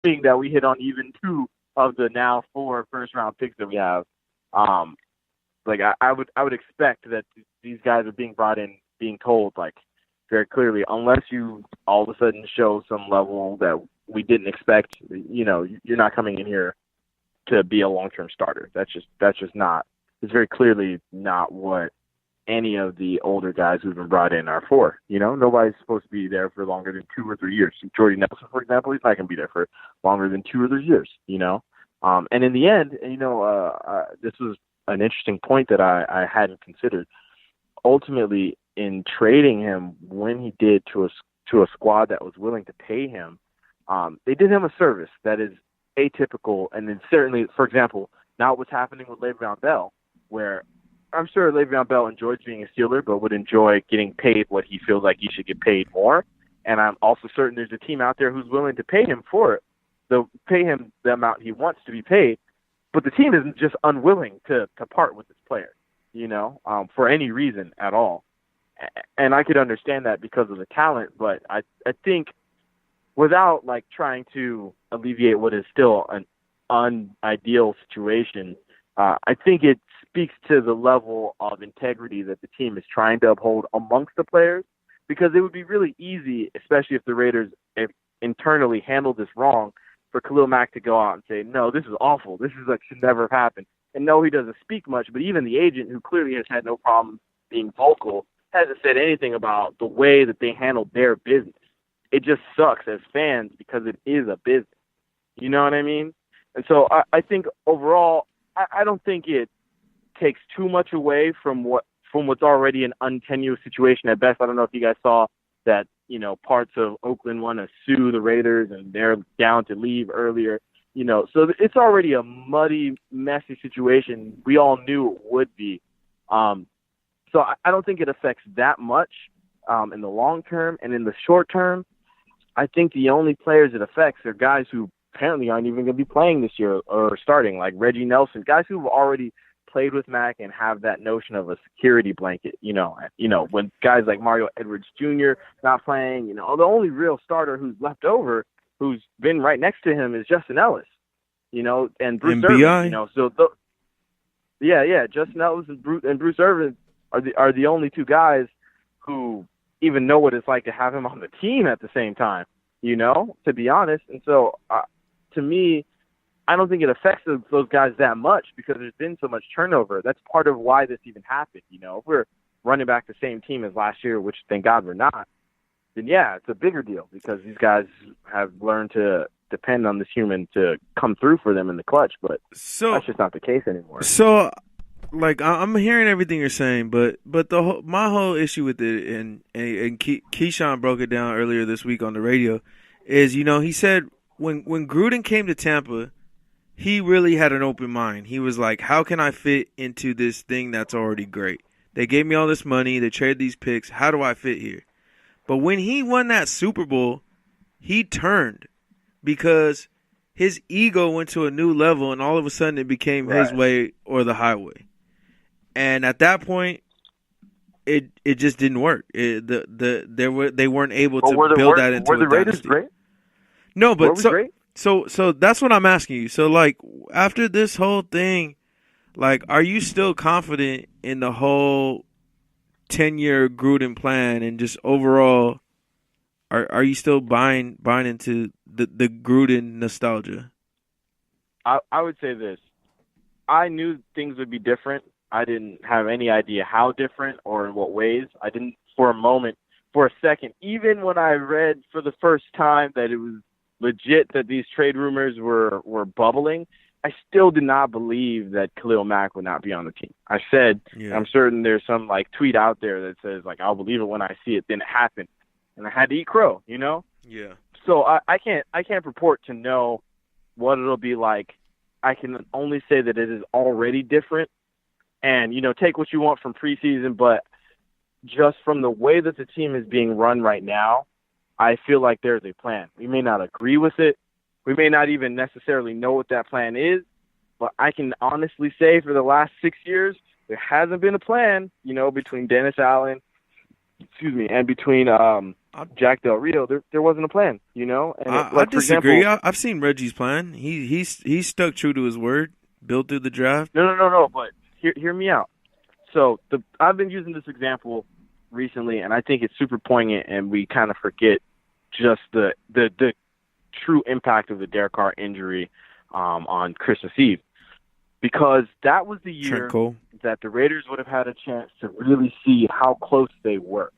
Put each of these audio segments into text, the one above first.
assuming that we hit on even 2 of the now 4 first-round picks that we have. Like I would expect that these guys are being brought in, being told like very clearly, unless you all of a sudden show some level that we didn't expect, you're not coming in here to be a long-term starter. That's just not. It's very clearly not what any of the older guys who've been brought in are for. Nobody's supposed to be there for longer than 2 or 3 years. Jordy Nelson, for example, he's not going to be there for longer than 2 or 3 years. And in the end, this was an interesting point that I hadn't considered. Ultimately, in trading him when he did to a squad that was willing to pay him, they did him a service that is atypical, and then certainly, for example, not what's happening with Le'Veon Bell, where I'm sure Le'Veon Bell enjoys being a Steeler, but would enjoy getting paid what he feels like he should get paid more. And I'm also certain there's a team out there who's willing to pay him for it. They'll pay him the amount he wants to be paid, but the team isn't just unwilling to part with this player, for any reason at all. And I could understand that because of the talent, but I think without like trying to alleviate what is still an unideal situation, I think it speaks to the level of integrity that the team is trying to uphold amongst the players, because it would be really easy, especially if the Raiders internally handled this wrong, for Khalil Mack to go out and say, no, this is awful. This is like should never have happened. And no, he doesn't speak much, but even the agent, who clearly has had no problem being vocal, hasn't said anything about the way that they handled their business. It just sucks as fans because it is a business. You know what I mean? And so I think overall, I don't think it takes too much away from what's already an untenuous situation at best. I don't know if you guys saw that, parts of Oakland want to sue the Raiders and they're down to leave earlier. So it's already a muddy, messy situation. We all knew it would be. So I don't think it affects that much in the long term. And in the short term, I think the only players it affects are guys who apparently aren't even going to be playing this year or starting, like Reggie Nelson, guys who've already played with Mac and have that notion of a security blanket. When guys like Mario Edwards Jr. not playing, the only real starter who's left over, who's been right next to him, is Justin Ellis, and Bruce Irvin, Justin Ellis and Bruce Irvin are the only 2 guys who even know what it's like to have him on the team at the same time, to be honest. And so, to me, I don't think it affects those guys that much because there's been so much turnover. That's part of why this even happened. If we're running back the same team as last year, which thank God we're not, then yeah, it's a bigger deal because these guys have learned to depend on this human to come through for them in the clutch. But that's just not the case anymore. So, like, I'm hearing everything you're saying, but my whole issue with it, and Keyshawn broke it down earlier this week on the radio, is he said when Gruden came to Tampa, he really had an open mind. He was like, how can I fit into this thing that's already great? They gave me all this money. They traded these picks. How do I fit here? But when he won that Super Bowl, he turned because his ego went to a new level, and all of a sudden it became his way or the highway. And at that point, it just didn't work. They weren't able to build that into a dynasty. Were the Raiders great? No, but So that's what I'm asking you. So, like, after this whole thing, like, are you still confident in the whole 10-year Gruden plan and just overall, are you still buying into the Gruden nostalgia? I would say this. I knew things would be different. I didn't have any idea how different or in what ways. I didn't for a second, even when I read for the first time that it was legit that these trade rumors were bubbling, I still did not believe that Khalil Mack would not be on the team. I said, I'm certain there's some like tweet out there that says like, I'll believe it when I see it. Then it happened, and I had to eat crow, Yeah. So I can't purport to know what it'll be like. I can only say that it is already different, and take what you want from preseason, but just from the way that the team is being run right now, I feel like there's a plan. We may not agree with it. We may not even necessarily know what that plan is, but I can honestly say for the last 6 years, there hasn't been a plan, between Dennis Allen, and between Jack Del Rio, there wasn't a plan, And I disagree. I've seen Reggie's plan. He's stuck true to his word. Built through the draft. No. But hear me out. So I've been using this example recently, and I think it's super poignant, and we kind of forget just the true impact of the Derek Carr injury on Christmas Eve, because that was the year that the Raiders would have had a chance to really see how close they were.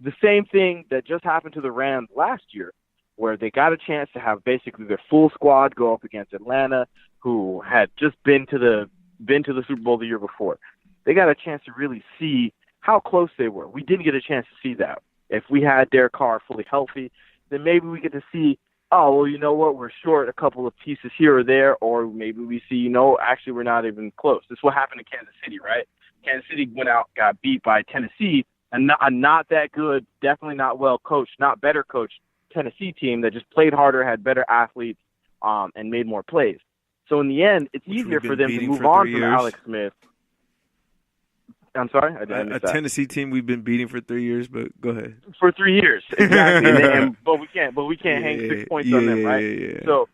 The same thing that just happened to the Rams last year, where they got a chance to have basically their full squad go up against Atlanta, who had just been to the Super Bowl the year before. They got a chance to really see how close they were. We didn't get a chance to see that. If we had Derek Carr fully healthy, then maybe we get to see, oh, well, you know what, we're short a couple of pieces here or there, or maybe we see, actually we're not even close. This is what happened in Kansas City, right? Kansas City went out, got beat by Tennessee, and not that good, definitely not well coached, not better coached Tennessee team that just played harder, had better athletes, and made more plays. So in the end, it's easier for them to move on from Alex Smith. I'm sorry? I missed that. Tennessee team we've been beating for 3 years, but go ahead. For 3 years, exactly. But we can't hang 6 points on them, right? Yeah. So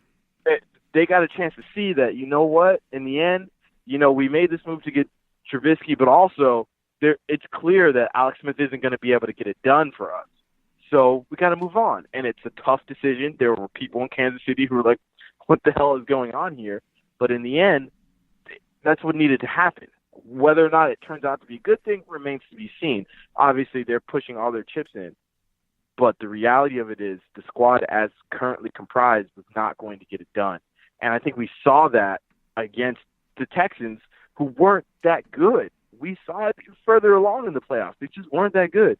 they got a chance to see that, you know what, in the end, we made this move to get Trubisky, but also it's clear that Alex Smith isn't going to be able to get it done for us. So we got to move on. And it's a tough decision. There were people in Kansas City who were like, what the hell is going on here? But in the end, that's what needed to happen. Whether or not it turns out to be a good thing remains to be seen. Obviously, they're pushing all their chips in. But the reality of it is the squad as currently comprised was not going to get it done. And I think we saw that against the Texans, who weren't that good. We saw it further along in the playoffs. They just weren't that good.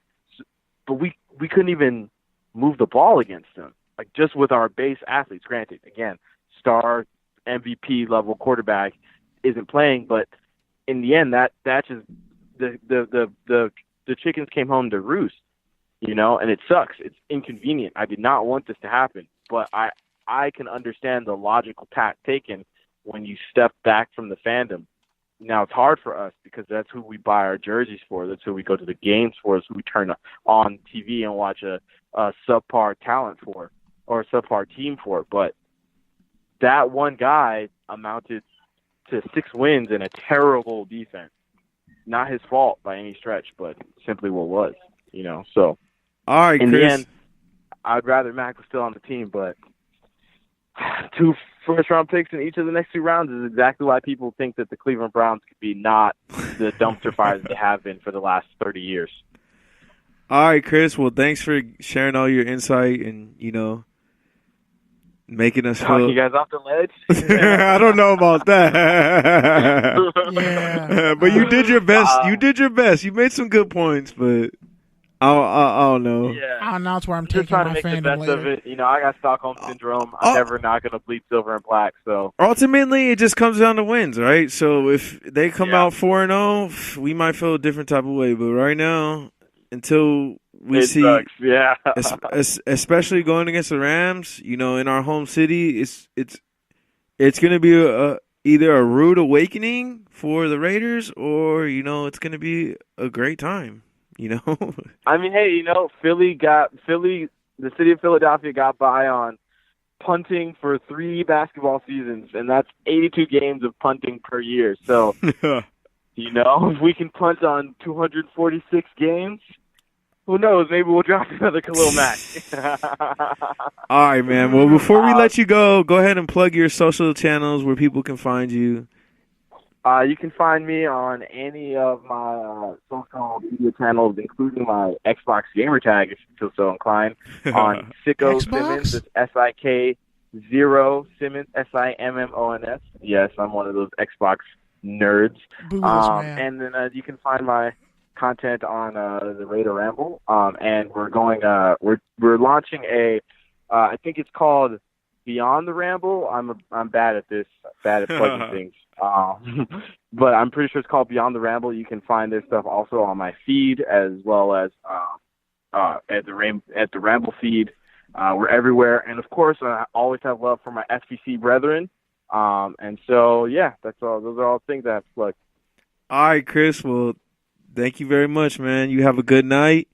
But we couldn't even move the ball against them, like just with our base athletes. Granted, again, star MVP level quarterback isn't playing, but in the end, that just the chickens came home to roost, and it sucks. It's inconvenient. I did not want this to happen, but I can understand the logical tack taken when you step back from the fandom. Now, it's hard for us because that's who we buy our jerseys for. That's who we go to the games for. That's who we turn on TV and watch a subpar talent for or a subpar team for. But that one guy amounted to 6 wins and a terrible defense. Not his fault by any stretch, but simply what was, So, all right, in Chris. the end, I'd rather Mack was still on the team, but 2 first-round picks in each of the next 2 rounds is exactly why people think that the Cleveland Browns could be not the dumpster fires they have been for the last 30 years. All right, Chris. Well, thanks for sharing all your insight and, making us Talking feel... you guys off the ledge? I don't know about that. Yeah. But you did your best. You did your best. You made some good points, but I don't know. Yeah. I don't know. That's where I'm Just taking trying to my make the fandom best later. of it. I got Stockholm Syndrome. I'm never not going to bleed silver and black, so... Ultimately, it just comes down to wins, right? So if they come out 4-0, we might feel a different type of way. But right now, until we see, sucks. Yeah. especially going against the Rams, in our home city, it's going to be either a rude awakening for the Raiders, or it's going to be a great time. I mean, hey, the city of Philadelphia got by on punting for 3 basketball seasons, and that's 82 games of punting per year. So, if we can punt on 246 games, who knows? Maybe we'll draft another Khalil Mack. All right, man. Well, before we let you go ahead and plug your social channels where people can find you. You can find me on any of my social media channels, including my Xbox gamer tag, if you feel so inclined, on Sicko Simmons. It's SIK0 Simmons, SIMMONS. Yes, I'm one of those Xbox nerds. And then you can find my content on the Raider Ramble. And we're going. We're launching I think it's called Beyond the Ramble. I'm bad at this. Bad at plugging things. But I'm pretty sure it's called Beyond the Ramble. You can find their stuff also on my feed as well as at the Ramble feed. We're everywhere, and of course, I always have love for my FCC brethren. And so, yeah, that's all. Those are all things I have to plug. All right, Chris. Well, thank you very much, man. You have a good night.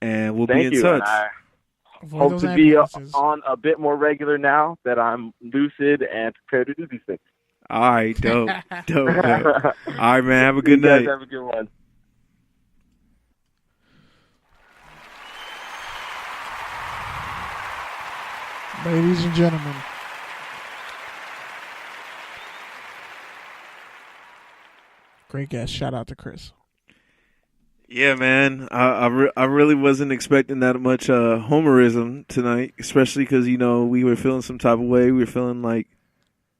and we'll Thank be in you, touch. And I Avoid hope those to be ambulances. on a bit more regular now that I'm lucid and prepared to do these things. All right, dope. All right, man. Have a good You guys night. have a good one. Ladies and gentlemen, great guest. Shout out to Chris. Yeah, man. I really wasn't expecting that much homerism tonight, especially because we were feeling some type of way. We were feeling like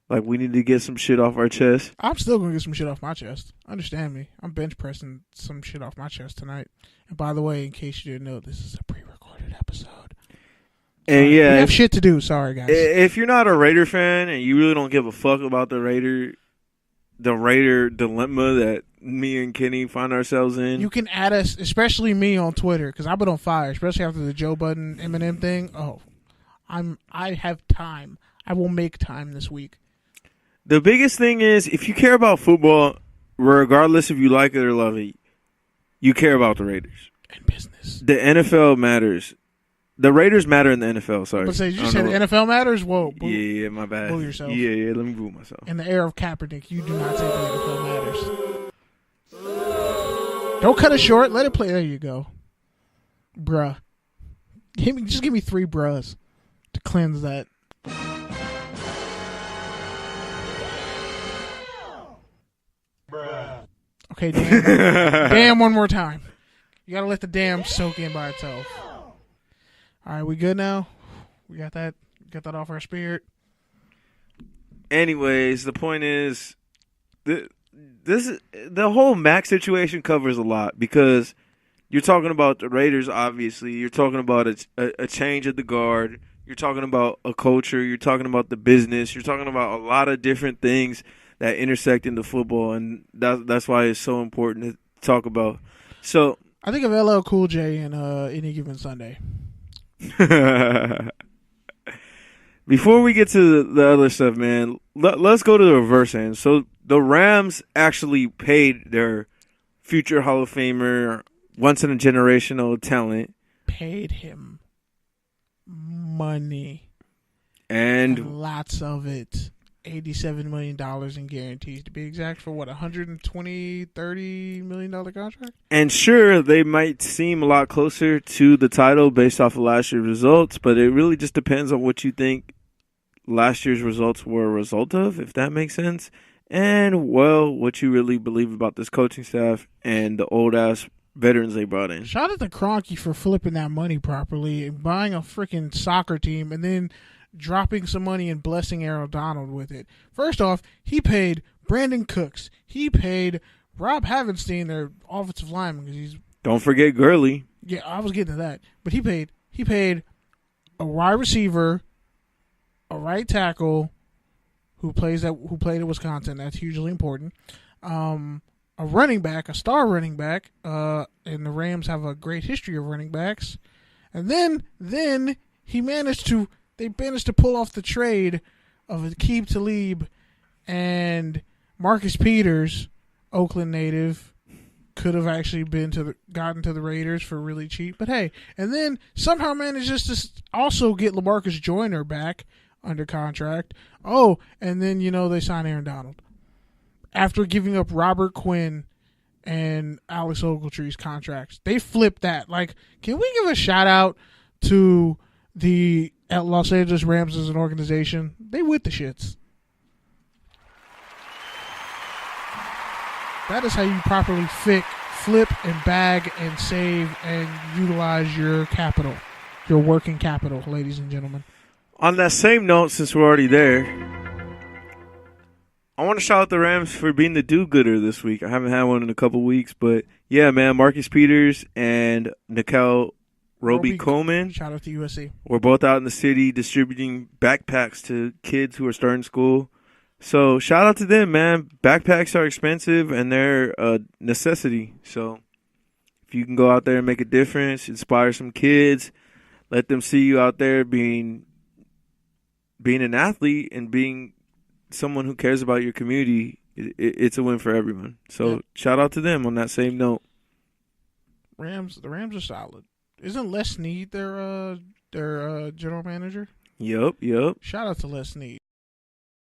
we needed to get some shit off our chest. I'm still going to get some shit off my chest. Understand me. I'm bench pressing some shit off my chest tonight. And by the way, in case you didn't know, this is a pre-recorded episode. And we yeah, have shit to do. Sorry, guys. if you're not a Raider fan and you really don't give a fuck about the Raider dilemma that me and Kenny find ourselves in, You can add us, especially me on Twitter, because I've been on fire, especially after the Joe Budden Eminem thing. Oh, I have time. I will make time this week. the biggest thing is if you care about football, regardless if you like it or love it, you care about the Raiders. And business. The NFL matters. The Raiders matter in the NFL. Sorry. But say you said the NFL matters? Whoa. Boo. Yeah, my bad. Boo yourself. Yeah, let me boo myself. In the era of Kaepernick, you do not say the NFL matters. Don't cut it short. Let it play. There you go. Bruh. Just give me 3 bruhs to cleanse that. Bruh. Okay, damn. Damn one more time. You gotta let the damn soak in by itself. All right, we good now? We got that off our spirit. Anyways, the point is, the whole Mac situation covers a lot because you're talking about the Raiders. Obviously, you're talking about a change of the guard. You're talking about a culture. You're talking about the business. You're talking about a lot of different things that intersect into football, and that's why it's so important to talk about. So I think of LL Cool J in Any Given Sunday. Before we get to the other stuff, man, let's go to the reverse end. So the Rams actually paid their future Hall of Famer, once-in-a-generational talent. Paid him money. And lots of it. $87 million in guarantees, to be exact, for what, $120, $30 million contract? And sure, they might seem a lot closer to the title based off of last year's results, but it really just depends on what you think last year's results were a result of, if that makes sense, and, well, what you really believe about this coaching staff and the old-ass veterans they brought in. Shout out to Kroenke for flipping that money properly and buying a freaking soccer team and then dropping some money and blessing Aaron Donald with it. First off, he paid Brandon Cooks. He paid Rob Havenstein, their offensive lineman, because he's. Don't forget Gurley. Yeah, I was getting to that, but he paid a wide receiver, a right tackle, who played at Wisconsin. That's hugely important. A running back, a star running back, and the Rams have a great history of running backs. And then he managed to. They managed to pull off the trade of Aqib Talib and Marcus Peters, Oakland native, could have actually gotten to the Raiders for really cheap. But hey, and then somehow manages to also get LaMarcus Joyner back under contract. Oh, and then, they signed Aaron Donald. After giving up Robert Quinn and Alex Ogletree's contracts. They flipped that. Like, can we give a shout out to the Los Angeles Rams as an organization? They with the shits. That is how you properly flip and bag and save and utilize your capital, your working capital, ladies and gentlemen. On that same note, since we're already there, I want to shout out the Rams for being the do-gooder this week. I haven't had one in a couple weeks, but yeah, man, Marcus Peters and Nickel Roby Coleman. Shout out to USC. We're both out in the city distributing backpacks to kids who are starting school. So shout out to them, man. Backpacks are expensive and they're a necessity. So if you can go out there and make a difference, inspire some kids, let them see you out there being an athlete and being someone who cares about your community, it's a win for everyone. So shout out to them on that same note. The Rams are solid. Isn't Les Snead their general manager? Yep. Shout out to Les Snead.